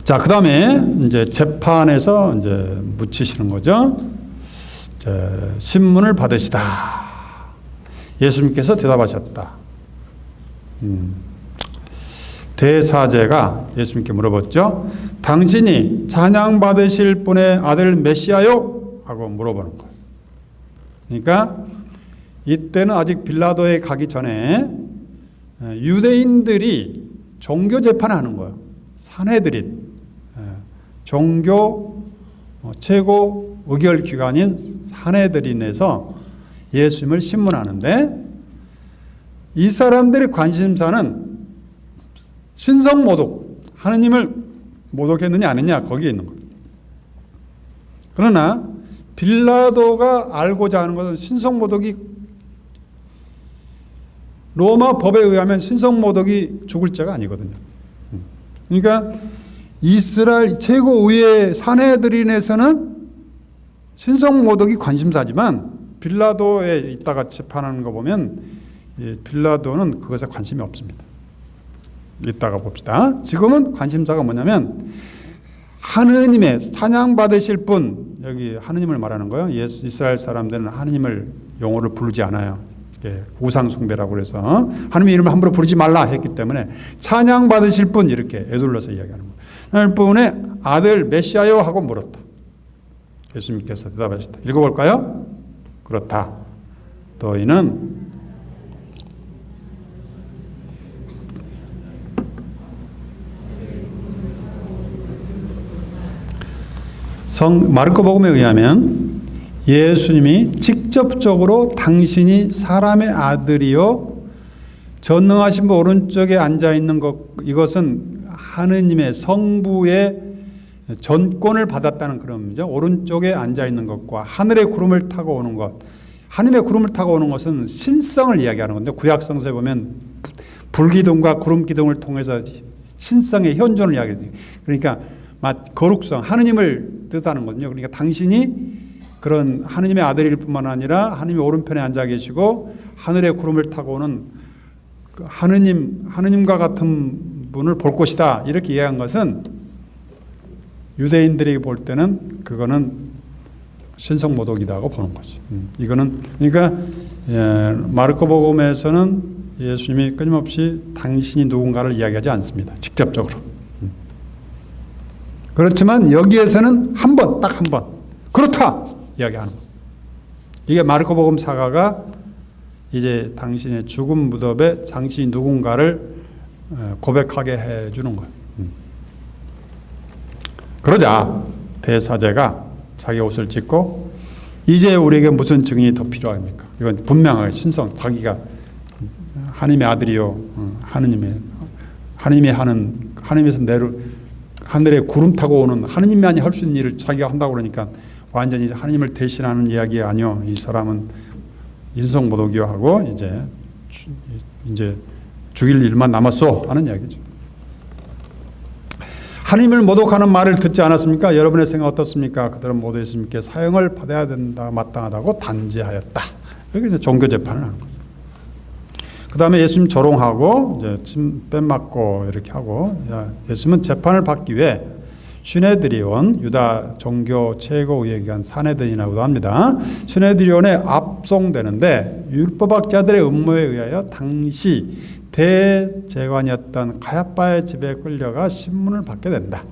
자, 그 다음에 이제 재판에서 이제 묻히시는 거죠. 신문을 받으시다. 예수님께서 대답하셨다. 대사제가 예수님께 물어봤죠. 당신이 찬양 받으실 분의 아들 메시아요? 하고 물어보는 거예요. 그러니까 이때는 아직 빌라도에 가기 전에 유대인들이 종교 재판을 하는 거예요. 산헤드린, 종교 최고 의결 기관인 산헤드린에서 예수님을 신문하는데, 이 사람들의 관심사는 신성 모독, 하느님을 모독했느냐 안 했느냐 거기에 있는 거예요. 그러나 빌라도가 알고자 하는 것은 신성 모독이, 로마 법에 의하면 신성 모독이 죽을 죄가 아니거든요. 그러니까 이스라엘 최고의회 산헤드린에서는 신성 모독이 관심사지만 빌라도에 있다가 재판하는 거 보면 빌라도는 그것에 관심이 없습니다. 이따가 봅시다. 지금은 관심사가 뭐냐면 하느님의 찬양 받으실 분, 여기 하느님을 말하는 거예요. 이스라엘 사람들은 하느님을 용어를 부르지 않아요. 우상 숭배라고 그래서 하느님의 이름을 함부로 부르지 말라 했기 때문에 찬양 받으실 분 이렇게 에둘러서 이야기하는 거예요. 하느님 분의 아들 메시아요 하고 물었다. 예수님께서 대답하셨다. 읽어볼까요? 그렇다. 너희는 마르코복음에 의하면 예수님이 직접적으로 당신이 사람의 아들이요 전능하신 분 오른쪽에 앉아 있는 것, 이것은 하느님의 성부의 전권을 받았다는 그런 의미죠. 오른쪽에 앉아 있는 것과 하늘의 구름을 타고 오는 것, 하늘의 구름을 타고 오는 것은 신성을 이야기하는 건데, 구약성서에 보면 불기둥과 구름기둥을 통해서 신성의 현존을 이야기해요. 그러니까 거룩성, 하느님을 뜻하는 거거든요. 그러니까 당신이 그런 하느님의 아들일 뿐만 아니라 하느님의 오른편에 앉아 계시고 하늘의 구름을 타고 오는 하느님과 같은 분을 볼 것이다. 이렇게 이해한 것은 유대인들에게 볼 때는 그거는 신성모독이라고 보는 거지. 이거는 그러니까 마르코복음에서는 예수님이 끊임없이 당신이 누군가를 이야기하지 않습니다. 직접적으로. 그렇지만 여기에서는 딱 한 번 그렇다 이야기하는 거예요. 이게 마르코복음 사가가 이제 당신의 죽음 무덤에 당신이 누군가를 고백하게 해주는 거예요. 그러자 대사제가 자기 옷을 찢고 이제 우리에게 무슨 증인이 더 필요합니까? 이건 분명하게 신성, 자기가 하느님의 아들이요, 하느님에서 하늘에 구름 타고 오는 하느님만이 할 수 있는 일을 자기가 한다고 그러니까 완전히 하느님을 대신하는 이야기 아니요. 이 사람은 인성모독이요 하고 이제 죽일 일만 남았소 하는 이야기죠. 하느님을 모독하는 말을 듣지 않았습니까? 여러분의 생각 어떻습니까? 그들은 모두 예수님께 사형을 받아야 된다, 마땅하다고 단죄하였다. 여기 이제 종교 재판을 하는 거죠. 그 다음에 예수님 조롱하고 이제 침 빼맞고 이렇게 하고, 예수님은 재판을 받기 위해 시내드리온, 유다 종교 최고의회 기관 산헤드린이라고도 합니다. 시내드리온에 압송되는데 율법학자들의 음모에 의하여 당시 대제관이었던 가야바의 집에 끌려가 신문을 받게 된다.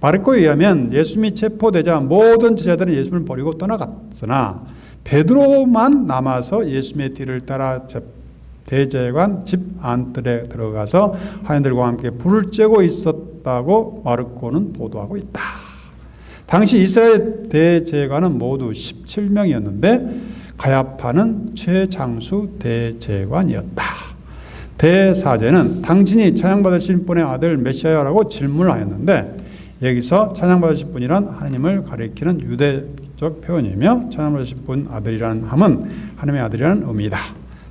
마르코에 의하면 예수님이 체포되자 모든 제자들은 예수님을 버리고 떠나갔으나 베드로만 남아서 예수님의 뒤를 따라 대제관 집 안뜰에 들어가서 하인들과 함께 불을 쬐고 있었다고 마르코는 보도하고 있다. 당시 이스라엘 대제관은 모두 17명이었는데 가야파는 최장수 대제관이었다. 대사제는 당신이 찬양받으신 분의 아들 메시아라고 질문을 하였는데, 여기서 찬양받으신 분이란 하나님을 가리키는 유대적 표현이며 찬양받으신 분 아들이라는 함은 하나님의 아들이라는 의미이다.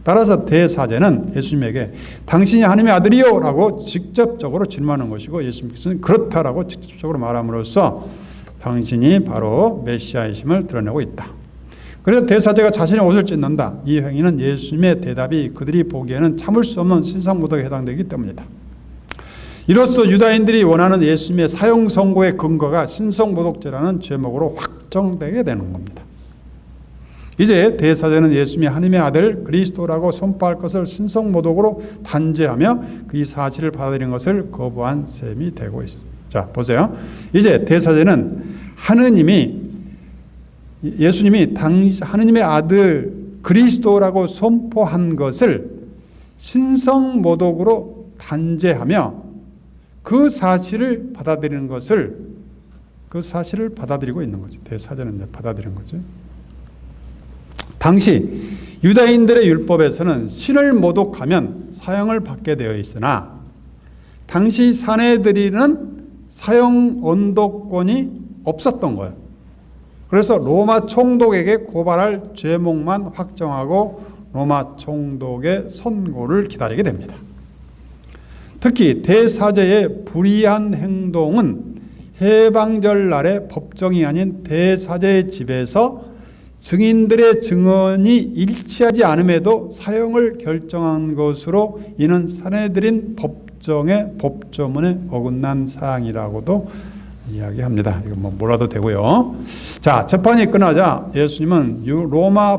따라서 대사제는 예수님에게 당신이 하나님의 아들이요 라고 직접적으로 질문하는 것이고, 예수님께서는 그렇다라고 직접적으로 말함으로써 당신이 바로 메시아이심을 드러내고 있다. 그래서 대사제가 자신의 옷을 찢는다. 이 행위는 예수님의 대답이 그들이 보기에는 참을 수 없는 신상모독에 해당되기 때문이다. 이로써 유다인들이 원하는 예수님의 사형 선고의 근거가 신성모독죄라는 제목으로 확정되게 되는 겁니다. 이제 대사제는 예수님이 하나님의 아들 그리스도라고 선포할 것을 신성모독으로 단죄하며 그 사실을 받아들인 것을 거부한 셈이 되고 있습니다. 자, 보세요. 이제 대사제는 예수님이 하느님의 아들 그리스도라고 선포한 것을 신성모독으로 단죄하며 그 사실을 받아들이는 것을 그 사실을 받아들이고 있는 거죠. 대사제는 이제 받아들이는 거죠. 당시 유다인들의 율법에서는 신을 모독하면 사형을 받게 되어 있으나 당시 사내들이는 사형 언도권이 없었던 거예요. 그래서 로마 총독에게 고발할 죄목만 확정하고 로마 총독의 선고를 기다리게 됩니다. 특히 대사제의 불의한 행동은 해방절 날의 법정이 아닌 대사제의 집에서 증인들의 증언이 일치하지 않음에도 사형을 결정한 것으로 이는 사내들인 법정의 법조문에 어긋난 사항이라고도 이야기합니다. 이거 뭐 몰라도 되고요. 자, 재판이 끝나자 예수님은 로마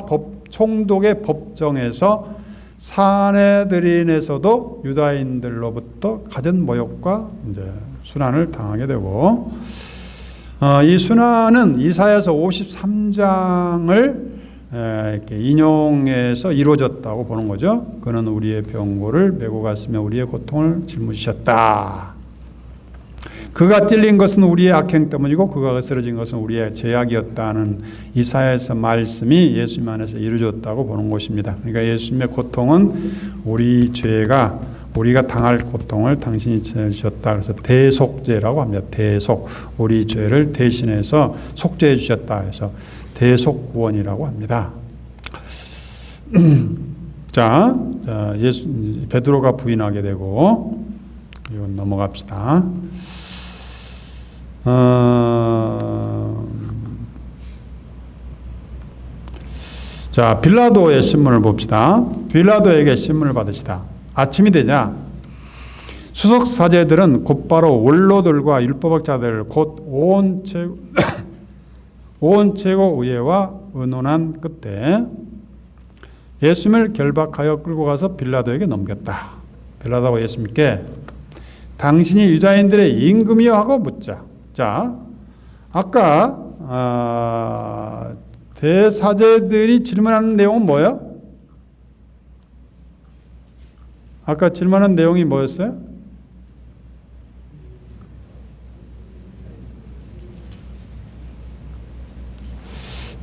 총독의 법정에서 사내들인에서도 유다인들로부터 갖은 모욕과 이제 순환을 당하게 되고, 이 순환은 이사야서 53장을 이렇게 인용해서 이루어졌다고 보는 거죠. 그는 우리의 병고를 메고 갔으며 우리의 고통을 짊어지셨다. 그가 찔린 것은 우리의 악행 때문이고 그가 쓰러진 것은 우리의 죄악이었다는 이사야에서 말씀이 예수님 안에서 이루어졌다고 보는 것입니다. 그러니까 예수님의 고통은 우리 죄가 우리가 당할 고통을 당신이 지셨다. 그래서 대속죄라고 합니다. 대속, 우리 죄를 대신해서 속죄해 주셨다. 해서 대속구원이라고 합니다. 자, 베드로가 부인하게 되고 이건 넘어갑시다. 자, 빌라도의 신문을 봅시다. 빌라도에게 신문을 받으시다. 아침이 되자 수석 사제들은 곧바로 원로들과 율법학자들 곧 온 최고 의회와 의논한 끝에 예수님을 결박하여 끌고 가서 빌라도에게 넘겼다. 빌라도가 예수님께 당신이 유다인들의 임금이여 하고 묻자. 자, 아까 대사제들이 질문하는 내용은 뭐예요? 아까 질문한 내용이 뭐였어요?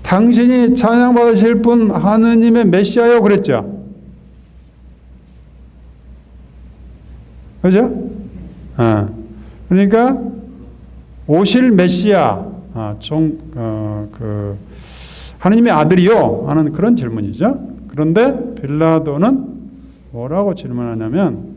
당신이 찬양받으실 분 하느님의 메시아요 그랬죠? 그죠? 그러니까 오실 메시아, 하느님의 아들이요 하는 그런 질문이죠. 그런데 빌라도는 뭐라고 질문하냐면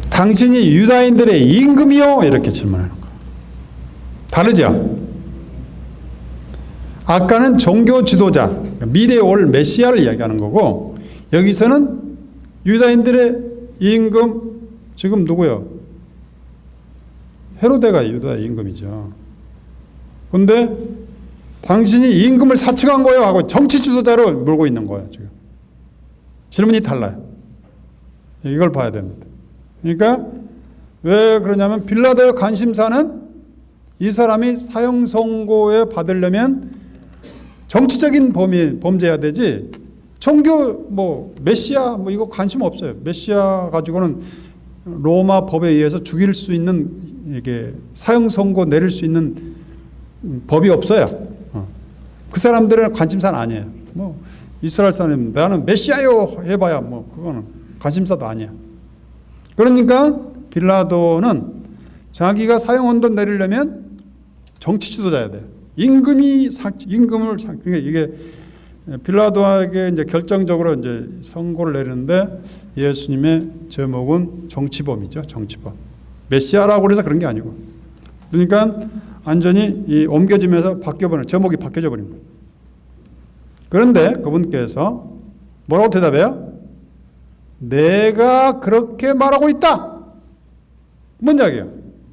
당신이 유다인들의 임금이요 이렇게 질문하는 거예요. 다르죠? 아까는 종교 지도자, 미래에 올 메시아를 이야기하는 거고 여기서는 유다인들의 임금, 지금 누구요? 헤로데가 유다 임금이죠. 근데 당신이 임금을 사칭한 거예요 하고 정치 지도자로 몰고 있는 거예요. 지금 질문이 달라요. 이걸 봐야 됩니다. 그러니까 왜 그러냐면 빌라도의 관심사는 이 사람이 사형 선고에 받으려면 정치적인 범죄해야 되지 종교 메시아 이거 관심 없어요. 메시아 가지고는 로마 법에 의해서 죽일 수 있는 이게 사형 선고 내릴 수 있는 법이 없어요. 그 사람들은 관심사는 아니에요. 이스라엘 사람 나는 메시아요 해봐야 그거는 관심사도 아니야. 그러니까 빌라도는 자기가 사형 언도 내리려면 정치 지도자야 돼. 임금을 그러니까 이게 빌라도에게 이제 결정적으로 이제 선고를 내리는데 예수님의 제목은 정치범이죠. 정치범. 메시아라고 해서 그런 게 아니고. 그러니까 완전히 이 옮겨지면서 바뀌어버린, 제목이 바뀌어져 버린 거예요. 그런데 그분께서 뭐라고 대답해요? 내가 그렇게 말하고 있다. 뭔 이야기예요?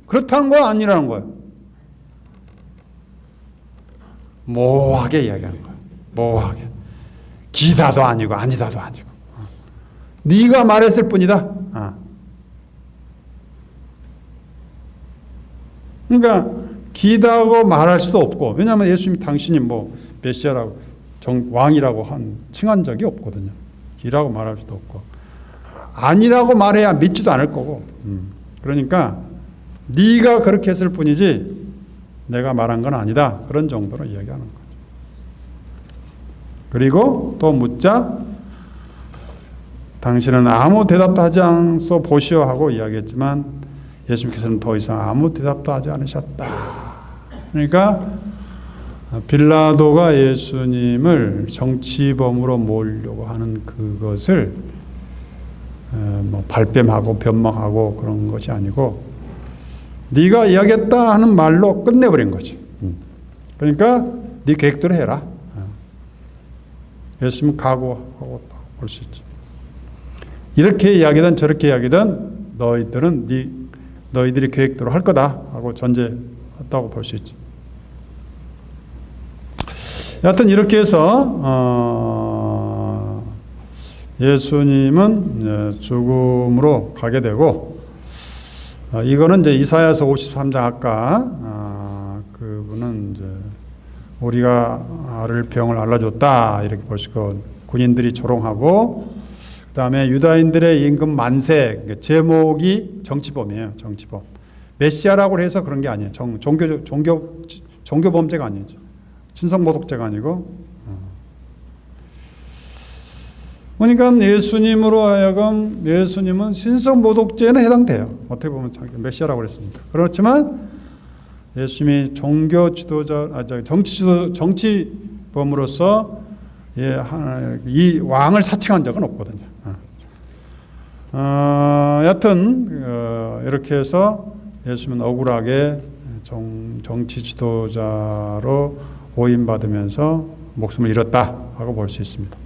그렇다는 거야, 아니라는 거예요? 모호하게 이야기하는 거예요. 모호하게. 기다도 아니고 아니다도 아니고. 네가 말했을 뿐이다. 그러니까 기다고 말할 수도 없고, 왜냐하면 예수님이 당신이 뭐 메시아라고 왕이라고 칭한 적이 없거든요. 기라고 말할 수도 없고, 아니라고 말해야 믿지도 않을 거고. 그러니까 네가 그렇게 했을 뿐이지 내가 말한 건 아니다. 그런 정도로 이야기하는 거죠. 그리고 또 묻자 당신은 아무 대답도 하지 않소 보시오 하고 이야기했지만 예수님께서는 더 이상 아무 대답도 하지 않으셨다. 그러니까 빌라도가 예수님을 정치범으로 모으려고 하는 그것을 뭐 발뺌하고 변명하고 그런 것이 아니고 네가 이야기했다 하는 말로 끝내버린 거지. 그러니까 네 계획대로 해라. 예수님 각오하고 볼 수 있지. 이렇게 이야기든 저렇게 이야기든 너희들이 계획대로 할 거다 하고 전제했다고 볼 수 있지. 여하튼 이렇게 해서 예수님은 죽음으로 가게 되고, 이거는 이제 이사야서 53장 아까 그분은 이제 우리가 앓을 병을 앓아줬다 이렇게 볼 수 있고, 군인들이 조롱하고, 그다음에 유다인들의 임금 만세, 제목이 정치범이에요. 정치범. 메시아라고 해서 그런 게 아니에요. 종교 범죄가 아니죠. 친성모독죄가 아니고. 그러니까 예수님으로 하여금 예수님은 신성모독죄에는 해당돼요. 어떻게 보면 메시아라고 그랬으니까. 그렇지만 예수님이 종교 지도자, 정치범으로서 이 왕을 사칭한 적은 없거든요. 여튼 이렇게 해서 예수님은 억울하게 정치 지도자로 오인받으면서 목숨을 잃었다 하고 볼 수 있습니다.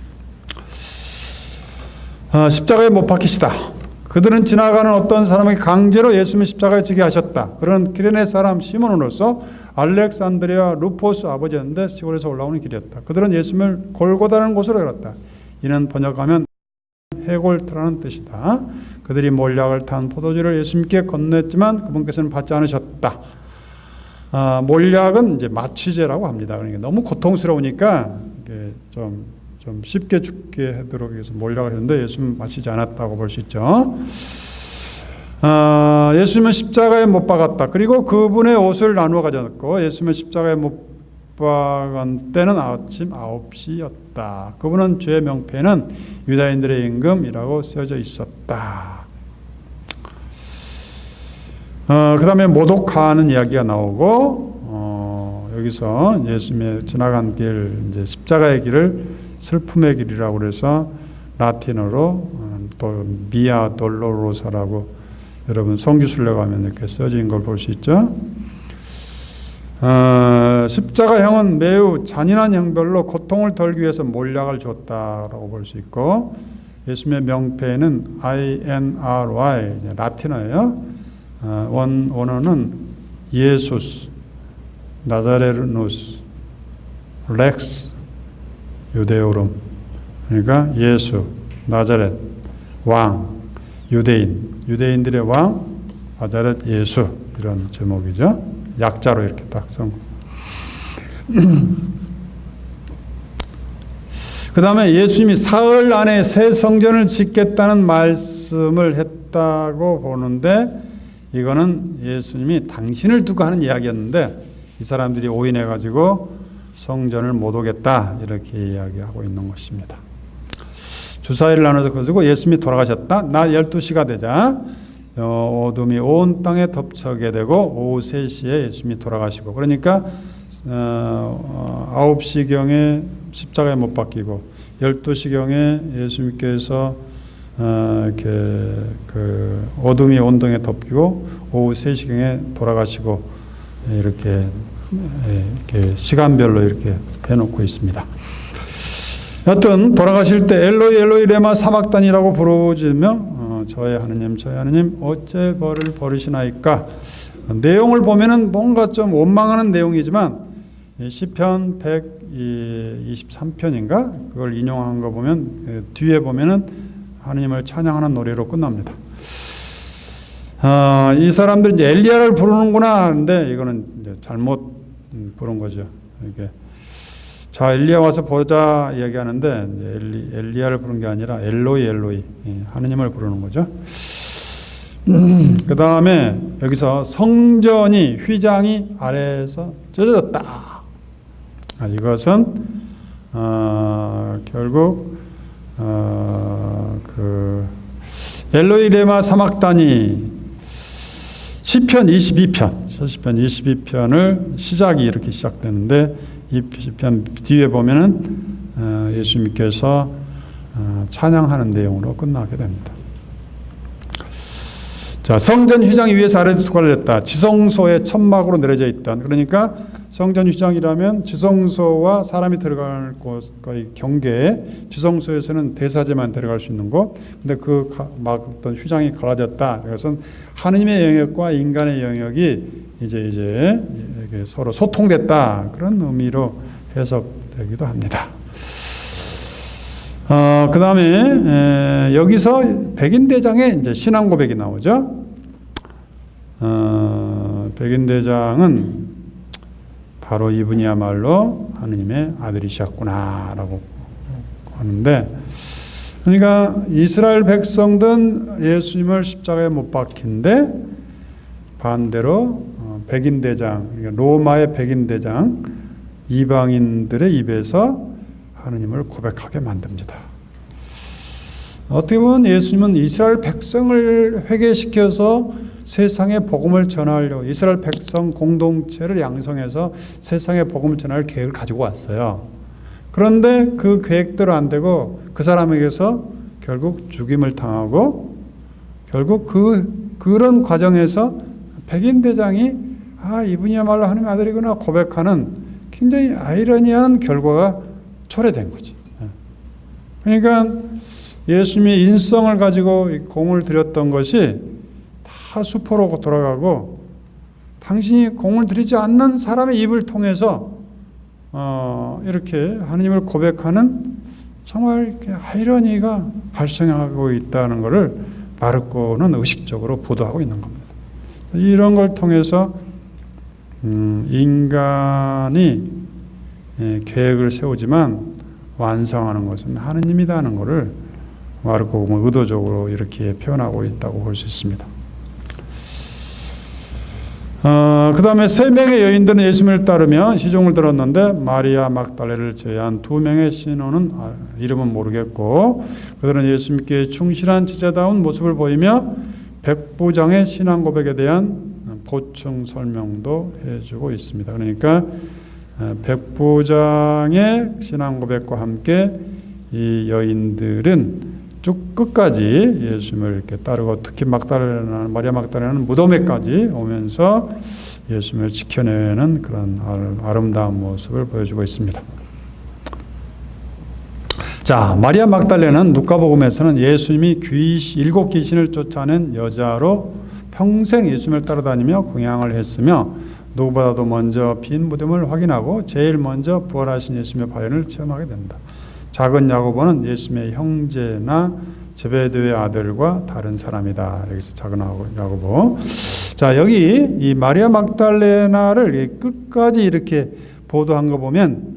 십자가에 못 박히시다. 그들은 지나가는 어떤 사람에게 강제로 예수님을 십자가에 지게 하셨다. 그런 기레네 사람 시몬으로서 알렉산드리아 루포스 아버지였는데 시골에서 올라오는 길이었다. 그들은 예수님을 골고다라는 곳으로 열었다. 이는 번역하면 해골터라는 뜻이다. 그들이 몰약을 탄 포도주를 예수님께 건넸지만 그분께서는 받지 않으셨다. 몰약은 이제 마취제라고 합니다. 그러니까 너무 고통스러우니까 이게 좀 쉽게 죽게 하도록 해서 몰약을 했는데 예수님은 마치지 않았다고 볼 수 있죠. 예수님은 십자가에 못 박았다. 그리고 그분의 옷을 나누어 가졌고 예수님은 십자가에 못 박은 때는 아침 9시였다. 그분은 죄의 명패는 유다인들의 임금이라고 쓰여져 있었다. 그 다음에 모독하는 이야기가 나오고 여기서 예수님의 지나간 길, 이제 십자가의 길을 슬픔의 길이라고 그래서 라틴어로 또 비아 돌로로사라고 여러분 성지순례 가면 이렇게 써진 걸 볼 수 있죠. 십자가형은 매우 잔인한 형벌로 고통을 덜기 위해서 몰약을 줬다라고 볼 수 있고, 예수님의 명패는 INRY 라틴어예요. 원어는 예수스 나자레누스 렉스 유데오름, 그러니까 예수 나자렛 왕 유대인들의 왕 나자렛 예수, 이런 제목이죠. 약자로 이렇게 딱 써. 그 다음에 예수님이 사흘 안에 새 성전을 짓겠다는 말씀을 했다고 보는데, 이거는 예수님이 당신을 두고 하는 이야기였는데 이 사람들이 오인해가지고 성전을 못 오겠다 이렇게 이야기하고 있는 것입니다. 주사위를 나눠서 가지고 예수님이 돌아가셨다. 낮 12시가 되자 어둠이 온 땅에 덮쳐게 되고 오후 3시에 예수님이 돌아가시고, 그러니까 9시경에 십자가에 못 박히고 12시경에 예수님께서 이렇게 그 어둠이 온동에 덮이고 오후 3시경에 돌아가시고 이렇게 시간별로 이렇게 해놓고 있습니다. 여튼 돌아가실 때 엘로이 엘로이 레마 사막단이라고 부르짖으며 저의 하느님 어째 저를 버리시나이까. 내용을 보면은 뭔가 좀 원망하는 내용이지만 시편 123편인가 그걸 인용한 거 보면 뒤에 보면은 하느님을 찬양하는 노래로 끝납니다. 이 사람들이 이제 엘리야를 부르는구나 하는데 이거는 이제 잘못 부른 거죠. 이게 자 엘리야 와서 보자 얘기하는데 엘리야를 부른 게 아니라 엘로이 엘로이 하느님을 부르는 거죠. 그 다음에 여기서 성전이 휘장이 아래에서 찢어졌다. 이것은 결국 그 엘로이 레마 사막단이 시편 22편을 시작이 이렇게 시작되는데 이 시편 뒤에 보면은 예수님께서 찬양하는 내용으로 끝나게 됩니다. 자, 성전 휘장이 위에서 아래로 두 갈렸다. 지성소의 천막으로 내려져 있다. 그러니까 성전 휘장이라면 지성소와 사람이 들어갈 곳과의 경계에 지성소에서는 대사제만 들어갈 수 있는 곳. 근데 그 어떤 휘장이 갈라졌다. 그것은 하느님의 영역과 인간의 영역이 이제 서로 소통됐다. 그런 의미로 해석되기도 합니다. 그 다음에 여기서 백인대장의 이제 신앙 고백이 나오죠. 백인대장은 바로 이분이야말로 하느님의 아들이셨구나라고 하는데, 그러니까 이스라엘 백성들은 예수님을 십자가에 못 박힌데 반대로 백인대장, 로마의 백인대장, 이방인들의 입에서 하느님을 고백하게 만듭니다. 어떻게 보면 예수님은 이스라엘 백성을 회개시켜서 세상에 복음을 전하려고 이스라엘 백성 공동체를 양성해서 세상에 복음을 전할 계획을 가지고 왔어요. 그런데 그 계획대로 안 되고 그 사람에게서 결국 죽임을 당하고 결국 그런 과정에서 백인대장이 이분이야말로 하나님의 아들이구나 고백하는 굉장히 아이러니한 결과가 초래된 거지. 그러니까 예수님이 인성을 가지고 공을 들였던 것이 다 수포로 돌아가고 당신이 공을 들이지 않는 사람의 입을 통해서 이렇게 하느님을 고백하는 정말 이렇게 아이러니가 발생하고 있다는 것을 마르코는 의식적으로 보도하고 있는 겁니다. 이런 걸 통해서 인간이 계획을 세우지만 완성하는 것은 하느님이라는 것을 마르코는 의도적으로 이렇게 표현하고 있다고 볼 수 있습니다. 그 다음에 3명의 여인들은 예수님을 따르며 시종을 들었는데 마리아 막달레를 제외한 2명의 신호는 이름은 모르겠고 그들은 예수님께 충실한 제자다운 모습을 보이며 백부장의 신앙 고백에 대한 보충 설명도 해주고 있습니다. 그러니까 백부장의 신앙 고백과 함께 이 여인들은 쭉 끝까지 예수님을 이렇게 따르고 특히 마리아 막달레나는 무덤에까지 오면서 예수님을 지켜내는 그런 아름다운 모습을 보여주고 있습니다. 자, 마리아 막달레는 누가복음에서는 예수님이 7 귀신을 쫓아낸 여자로 평생 예수님을 따라다니며 공양을 했으며 누구보다도 먼저 빈 무덤을 확인하고 제일 먼저 부활하신 예수님의 발현을 체험하게 된다. 작은 야고보는 예수님의 형제나 제베데의 아들과 다른 사람이다. 여기서 작은 야고보. 자, 여기 이 마리아 막달레나를 끝까지 이렇게 보도한 거 보면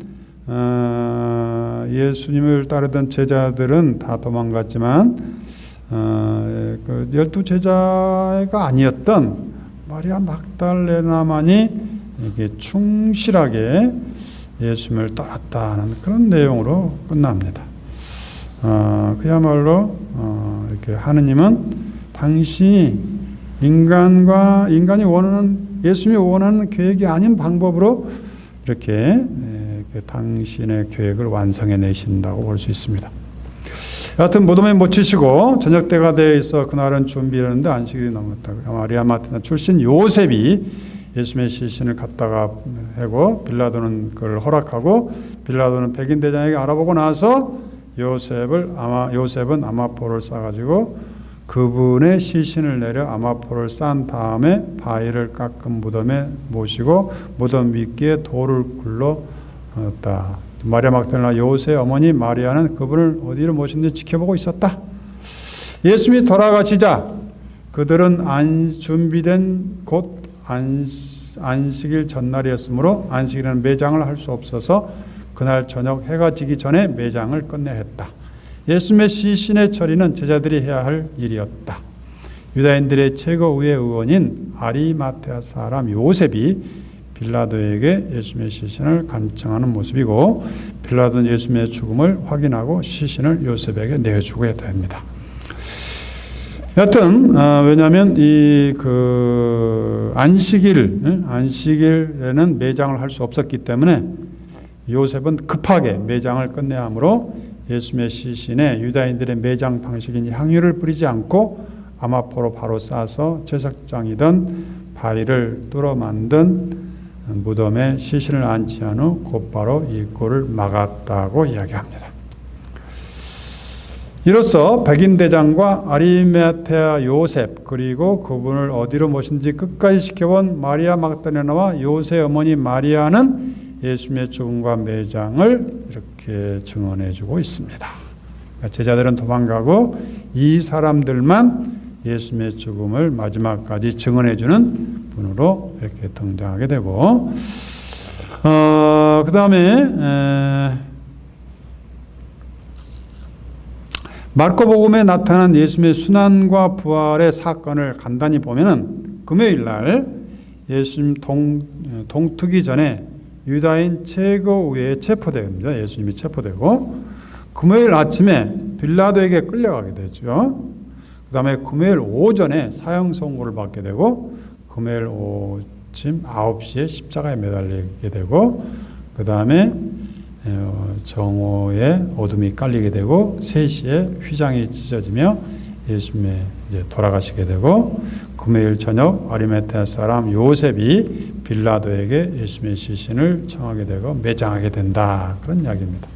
예수님을 따르던 제자들은 다 도망갔지만 그 12제자가 아니었던 마리아 막달레나만이 이게 충실하게 예수님을 따랐다는 그런 내용으로 끝납니다. 그야말로 이렇게 하느님은 당신이 인간이 원하는 예수님이 원하는 계획이 아닌 방법으로 이렇게 당신의 계획을 완성해 내신다고 볼 수 있습니다. 여하튼 무덤에 묻히시고 저녁 때가 되어 있어 그날은 준비했는데 안식일이 넘었다. 마리아 마르타 출신 요셉이 예수님의 시신을 갖다가 하고 빌라도는 그걸 허락하고 빌라도는 백인 대장에게 알아보고 나서 요셉은 아마포를 싸가지고 그분의 시신을 내려 아마포를 싼 다음에 바위를 깎은 무덤에 모시고 무덤 윗기에 돌을 굴러넣었다. 마리아 막달레나 요셉의 어머니 마리아는 그분을 어디로 모셨는지 지켜보고 있었다. 예수님이 돌아가시자 그들은 준비된 곧 안식일 전날이었으므로 안식일에는 매장을 할 수 없어서 그날 저녁 해가 지기 전에 매장을 끝내야 했다. 예수님의 시신의 처리는 제자들이 해야 할 일이었다. 유다인들의 최고의 의원인 아리마테아 사람 요셉이 빌라도에게 예수님의 시신을 간청하는 모습이고 빌라도는 예수님의 죽음을 확인하고 시신을 요셉에게 내어주고 했다 합니다. 여튼 왜냐하면 안식일에는 매장을 할 수 없었기 때문에 요셉은 급하게 매장을 끝내야 하므로 예수님의 시신에 유다인들의 매장 방식인 향유를 뿌리지 않고 아마포로 바로 싸서 제사장이던 바위를 뚫어 만든 무덤에 시신을 안치한 후 곧바로 입구를 막았다고 이야기합니다. 이로써 백인 대장과 아리마테아 요셉 그리고 그분을 어디로 모신지 끝까지 지켜본 마리아 막달레나와 요셉 어머니 마리아는 예수님의 죽음과 매장을 이렇게 증언해주고 있습니다. 제자들은 도망가고 이 사람들만 예수님의 죽음을 마지막까지 증언해주는 분으로 이렇게 등장하게 되고 그 다음에 마르코복음에 나타난 예수님의 순환과 부활의 사건을 간단히 보면은 금요일 날 예수님 동트기 전에 유다인 최고위에 체포됩니다. 예수님이 체포되고 금요일 아침에 빌라도에게 끌려가게 되죠. 그 다음에 금요일 오전에 사형 선고를 받게 되고 금요일 오침 9시에 십자가에 매달리게 되고 그 다음에 정오에 어둠이 깔리게 되고 3시에 휘장이 찢어지며 예수님이 이제 돌아가시게 되고 금요일 저녁 아리마테아 사람 요셉이 빌라도에게 예수님의 시신을 청하게 되고 매장하게 된다. 그런 이야기입니다.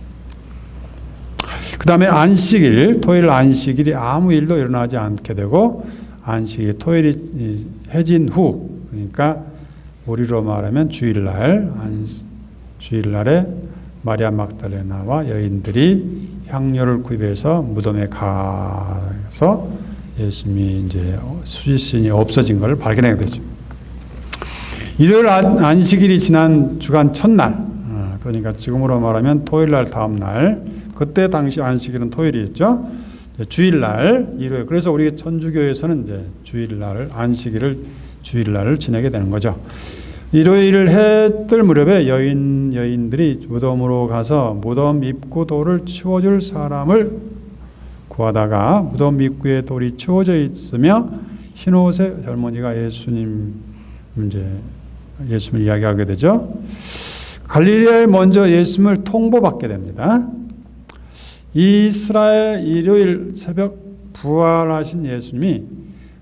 그 다음에 안식일, 토요일 안식일이 아무 일도 일어나지 않게 되고 안식일, 토요일이 해진 후 그러니까 우리로 말하면 주일날에 마리아 막달레나와 여인들이 향료를 구입해서 무덤에 가서 예수님이 이제 시신이 없어진 것을 발견하게 되죠. 일요일 안식일이 지난 주간 첫날, 그러니까 지금으로 말하면 토요일날 다음날, 그때 당시 안식일은 토요일이었죠. 주일날, 일요일. 그래서 우리 천주교에서는 이제 주일날 안식일을 주일날을 지내게 되는 거죠. 일요일 해 뜰 무렵에 여인들이 무덤으로 가서 무덤 입구 돌을 치워줄 사람을 구하다가 무덤 입구에 돌이 치워져 있으며 흰옷의 젊은이가 예수님을 이야기하게 되죠. 갈릴리아에 먼저 예수님을 통보받게 됩니다. 이스라엘 일요일 새벽 부활하신 예수님이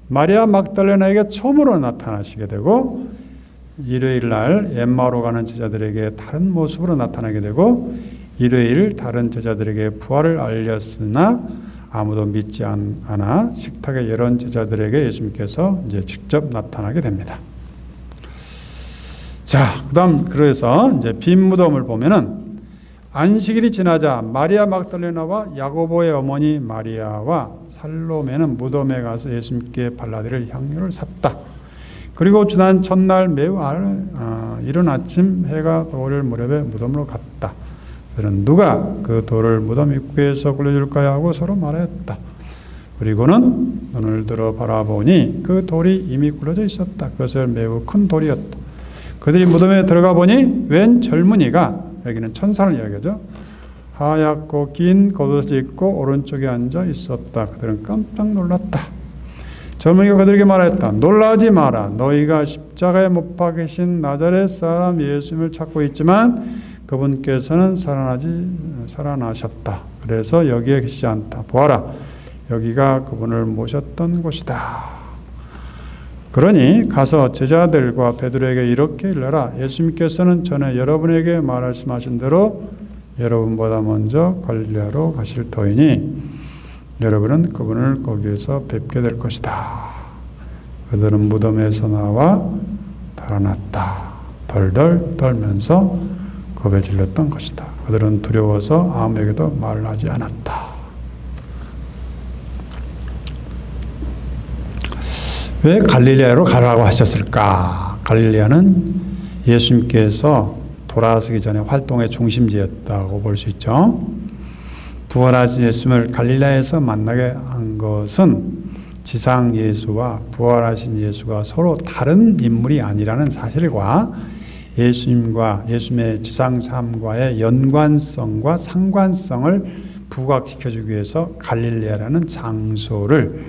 마리아 막달레나에게 처음으로 나타나시게 되고 일요일 날 엠마오로 가는 제자들에게 다른 모습으로 나타나게 되고 일요일 다른 제자들에게 부활을 알렸으나 아무도 믿지 않아 식탁의 여러 제자들에게 예수님께서 이제 직접 나타나게 됩니다. 자, 그다음 그래서 이제 빈 무덤을 보면은 안식일이 지나자 마리아 막달레나와 야고보의 어머니 마리아와 살로메는 무덤에 가서 예수님께 발라드릴 향유를 샀다. 그리고 지난 첫날 매우 이른 아침 해가 떠오를 무렵에 무덤으로 갔다. 그들은 누가 그 돌을 무덤 입구에서 굴려줄까요 하고 서로 말했다. 그리고는 눈을 들어 바라보니 그 돌이 이미 굴려져 있었다. 그것은 매우 큰 돌이었다. 그들이 무덤에 들어가 보니 웬 젊은이가, 여기는 천사를 이야기하죠, 하얗고 긴 겉옷을 입고 오른쪽에 앉아 있었다. 그들은 깜짝 놀랐다. 젊은이가 그들에게 말했다. 놀라지 마라. 너희가 십자가에 못 박히신 나자렛 사람 예수님을 찾고 있지만 그분께서는 살아나셨다. 그래서 여기에 계시지 않다. 보아라, 여기가 그분을 모셨던 곳이다. 그러니 가서 제자들과 베드로에게 이렇게 일러라. 예수님께서는 전에 여러분에게 말씀하신 대로 여러분보다 먼저 갈릴리아로 가실 터이니 여러분은 그분을 거기에서 뵙게 될 것이다. 그들은 무덤에서 나와 달아났다. 덜덜 떨면서 겁에 질렸던 것이다. 그들은 두려워서 아무에게도 말을 하지 않았다. 왜 갈릴리아로 가라고 하셨을까? 갈릴리아는 예수님께서 돌아가시기 전에 활동의 중심지였다고 볼 수 있죠. 부활하신 예수님을 갈릴리아에서 만나게 한 것은 지상 예수와 부활하신 예수가 서로 다른 인물이 아니라는 사실과 예수님과 예수님의 지상 삶과의 연관성과 상관성을 부각시켜주기 위해서 갈릴리아라는 장소를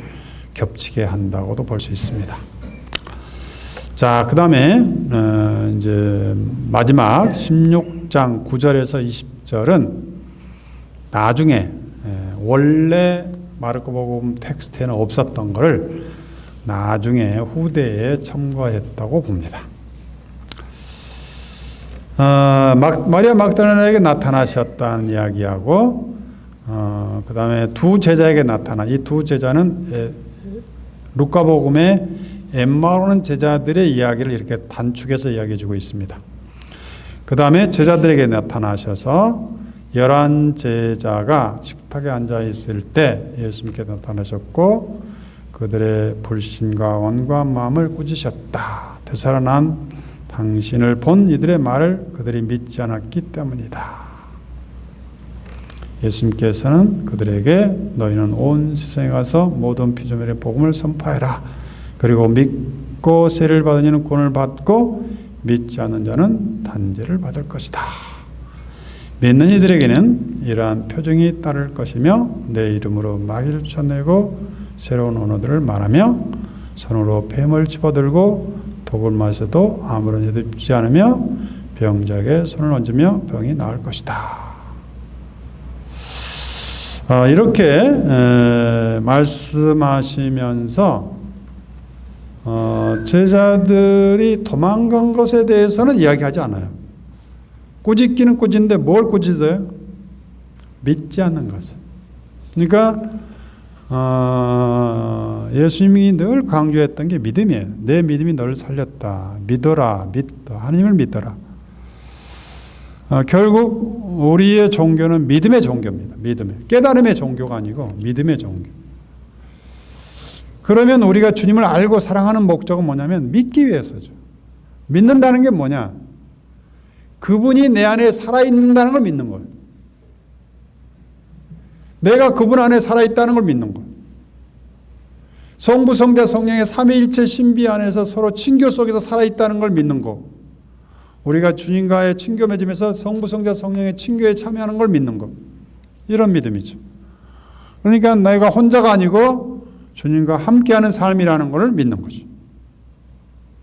겹치게 한다고도 볼 수 있습니다. 자, 그 다음에 이제 마지막 16장 9절에서 20절은 나중에 원래 마르코복음 텍스트에는 없었던 것을 나중에 후대에 첨가했다고 봅니다. 마리아 막달라나에게 나타나셨다는 이야기하고 그 다음에 두 제자에게 나타나 이 두 제자는 루카복음의 엠마오는 제자들의 이야기를 이렇게 단축해서 이야기해주고 있습니다. 그 다음에 제자들에게 나타나셔서 11 제자가 식탁에 앉아 있을 때 예수님께 나타나셨고 그들의 불신과 온갖 마음을 꾸짖으셨다. 되살아난 당신을 본 이들의 말을 그들이 믿지 않았기 때문이다. 예수님께서는 그들에게 너희는 온 세상에 가서 모든 피조물의 복음을 선포해라. 그리고 믿고 세례를 받은 이는 구원을 받고 믿지 않는 자는 단죄를 받을 것이다. 믿는 이들에게는 이러한 표징이 따를 것이며 내 이름으로 마귀를 쫓아내고 새로운 언어들을 말하며 손으로 뱀을 집어들고 독을 마셔도 아무런 일도 있지 않으며 병자에게 손을 얹으며 병이 나을 것이다. 이렇게 말씀하시면서 제자들이 도망간 것에 대해서는 이야기하지 않아요. 꾸짖기는 꾸짖는데 뭘 꾸짖어요? 믿지 않는 것을. 그러니까 예수님이 늘 강조했던 게 믿음이에요. 내 믿음이 너를 살렸다. 믿어라. 하나님을 믿어라. 결국 우리의 종교는 믿음의 종교입니다. 믿음의. 깨달음의 종교가 아니고 믿음의 종교. 그러면 우리가 주님을 알고 사랑하는 목적은 뭐냐면 믿기 위해서죠. 믿는다는 게 뭐냐? 그분이 내 안에 살아있는다는 걸 믿는 거예요. 내가 그분 안에 살아있다는 걸 믿는 거예요. 성부, 성자, 성령의 삼위일체 신비 안에서 서로 친교 속에서 살아있다는 걸 믿는 거. 우리가 주님과의 친교 맺으면서 성부, 성자, 성령의 친교에 참여하는 걸 믿는 거. 이런 믿음이죠. 그러니까 내가 혼자가 아니고 주님과 함께하는 삶이라는 걸 믿는 거죠.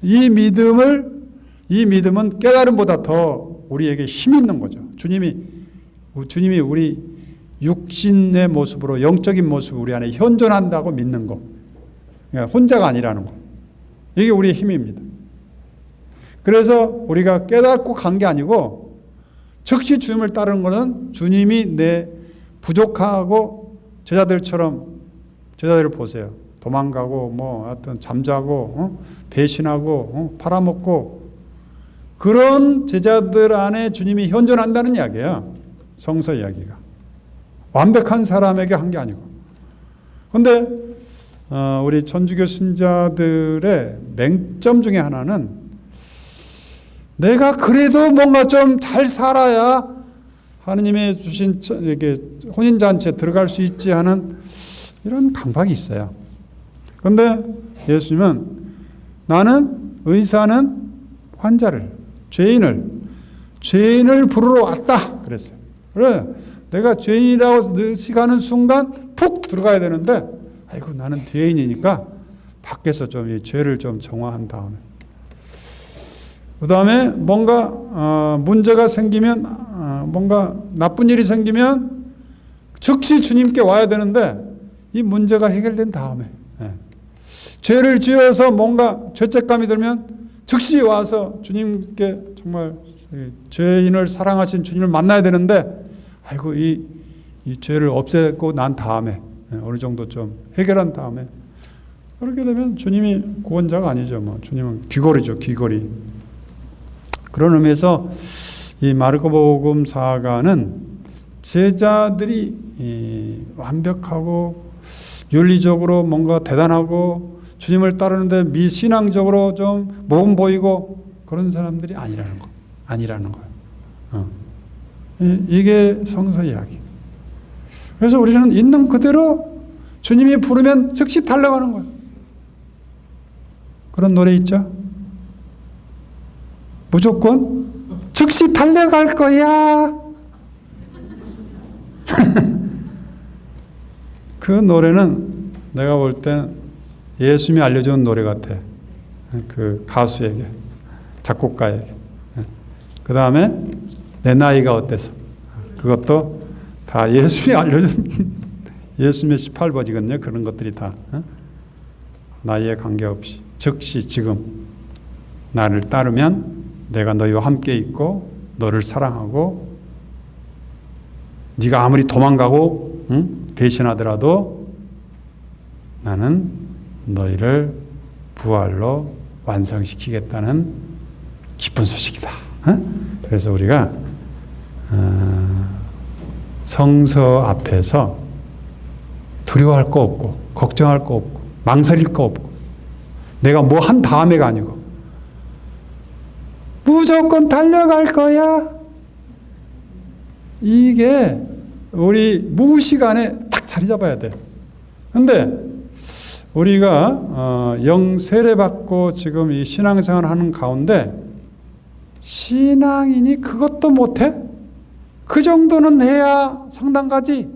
이 믿음은 깨달음보다 더 우리에게 힘이 있는 거죠. 주님이 우리 육신의 모습으로 영적인 모습 우리 안에 현존한다고 믿는 거. 그러니까 혼자가 아니라는 거. 이게 우리의 힘입니다. 그래서 우리가 깨닫고 간 게 아니고 즉시 주님을 따르는 것은 주님이 내 부족하고 제자들을 보세요. 도망가고 하여튼 잠자고 배신하고 팔아먹고 그런 제자들 안에 주님이 현존한다는 이야기예요. 성서 이야기가. 완벽한 사람에게 한 게 아니고. 그런데 우리 천주교 신자들의 맹점 중에 하나는 내가 그래도 뭔가 좀 잘 살아야 하느님의 주신 이렇게 혼인잔치에 들어갈 수 있지 하는 이런 강박이 있어요. 그런데 예수님은 나는 의사는 환자를 죄인을 부르러 왔다 그랬어요. 그래 내가 죄인이라고 의식하는 순간 푹 들어가야 되는데 아이고 나는 죄인이니까 밖에서 좀 이 죄를 좀 정화한 다음에 그 다음에 뭔가 문제가 생기면 뭔가 나쁜 일이 생기면 즉시 주님께 와야 되는데 이 문제가 해결된 다음에 죄를 지어서 뭔가 죄책감이 들면 즉시 와서 주님께 정말 죄인을 사랑하신 주님을 만나야 되는데 아이고 이 죄를 없애고 난 다음에 어느 정도 좀 해결한 다음에 그렇게 되면 주님이 구원자가 아니죠. 뭐 주님은 귀걸이죠, 귀걸이. 그런 의미에서 이 마르코복음 사가는 제자들이 완벽하고 윤리적으로 뭔가 대단하고 주님을 따르는데 미신앙적으로 좀 모험 보이고 그런 사람들이 아니라는 거예요. 이게 성서 이야기. 그래서 우리는 있는 그대로 주님이 부르면 즉시 달려가는 거예요. 그런 노래 있죠? 무조건 즉시 달려갈 거야. 그 노래는 내가 볼 땐 예수님이 알려준 노래 같아. 그 가수에게, 작곡가에게. 그 다음에 내 나이가 어때서. 그것도 다 예수님이 알려준 예수님의 18버지거든요. 그런 것들이 다. 나이에 관계없이 즉시 지금 나를 따르면 내가 너희와 함께 있고 너를 사랑하고 네가 아무리 도망가고 배신하더라도 나는 너희를 부활로 완성시키겠다는 기쁜 소식이다. 그래서 우리가 성서 앞에서 두려워할 거 없고 걱정할 거 없고 망설일 거 없고 내가 뭐 한 다음에가 아니고 무조건 달려갈 거야. 이게 우리 무시간에 딱 자리 잡아야 돼. 근데 우리가 영 세례받고 지금 이 신앙생활을 하는 가운데 신앙인이 그것도 못해? 그 정도는 해야 성당 가지.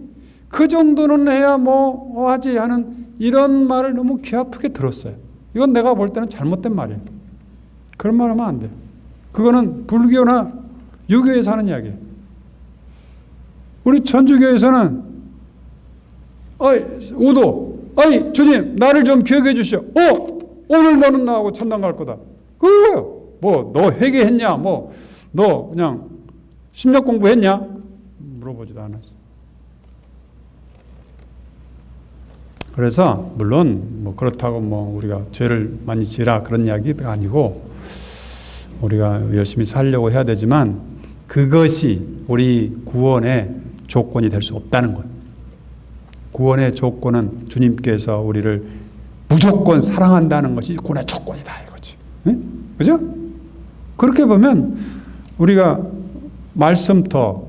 그 정도는 해야 뭐 하지 하는 이런 말을 너무 귀 아프게 들었어요. 이건 내가 볼 때는 잘못된 말이에요. 그런 말 하면 안 돼요. 그거는 불교나 유교에서 하는 이야기예요. 우리 천주교에서는 우도 주님 나를 좀 기억해 주시오. 오늘 너는 나하고 천당 갈 거다. 그거예요. 뭐 너 회개했냐? 뭐 너 그냥 심력 공부했냐? 물어보지도 않았어. 그래서 물론 뭐 그렇다고 뭐 우리가 죄를 많이 지라 그런 이야기가 아니고 우리가 열심히 살려고 해야 되지만 그것이 우리 구원의 조건이 될 수 없다는 거예요. 구원의 조건은 주님께서 우리를 무조건 사랑한다는 것이 구원의 조건이다 이거지. 응? 그죠? 그렇게 보면 우리가 말씀터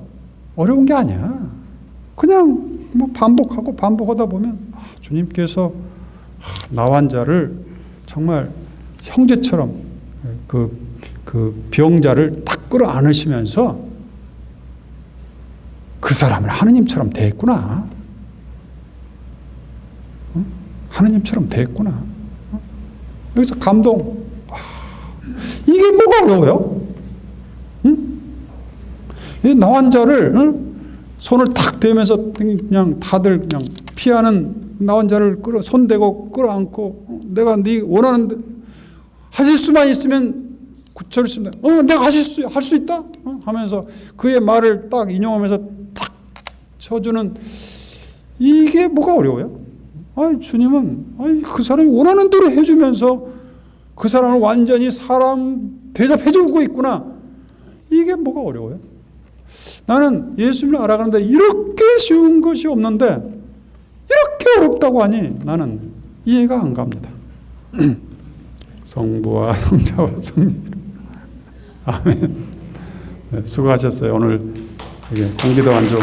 어려운 게 아니야. 그냥 뭐 반복하다 보면 주님께서 나환 자를 정말 형제처럼 그 병자를 딱 끌어안으시면서 그 사람을 하느님처럼 대했구나. 하느님처럼 대했구나. 여기서 감동. 이게 뭐가 어려워요? 이 나환 자를 손을 탁 대면서 그냥 다들 그냥 피하는 나환 자를 손대고 끌어안고 내가 네 원하는 하실 수만 있으면 구처를 쓰면 내가 할 수 있다 하면서 그의 말을 딱 인용하면서 딱 쳐주는 이게 뭐가 어려워요? 주님은 그 사람이 원하는 대로 해주면서 그 사람을 완전히 사람 대접해주고 있구나. 이게 뭐가 어려워요? 나는 예수님을 알아가는데 이렇게 쉬운 것이 없는데 이렇게 어렵다고 하니 나는 이해가 안 갑니다. 성부와 성자와 성령. 아멘. 네, 수고하셨어요. 오늘 공기도 안 좋은.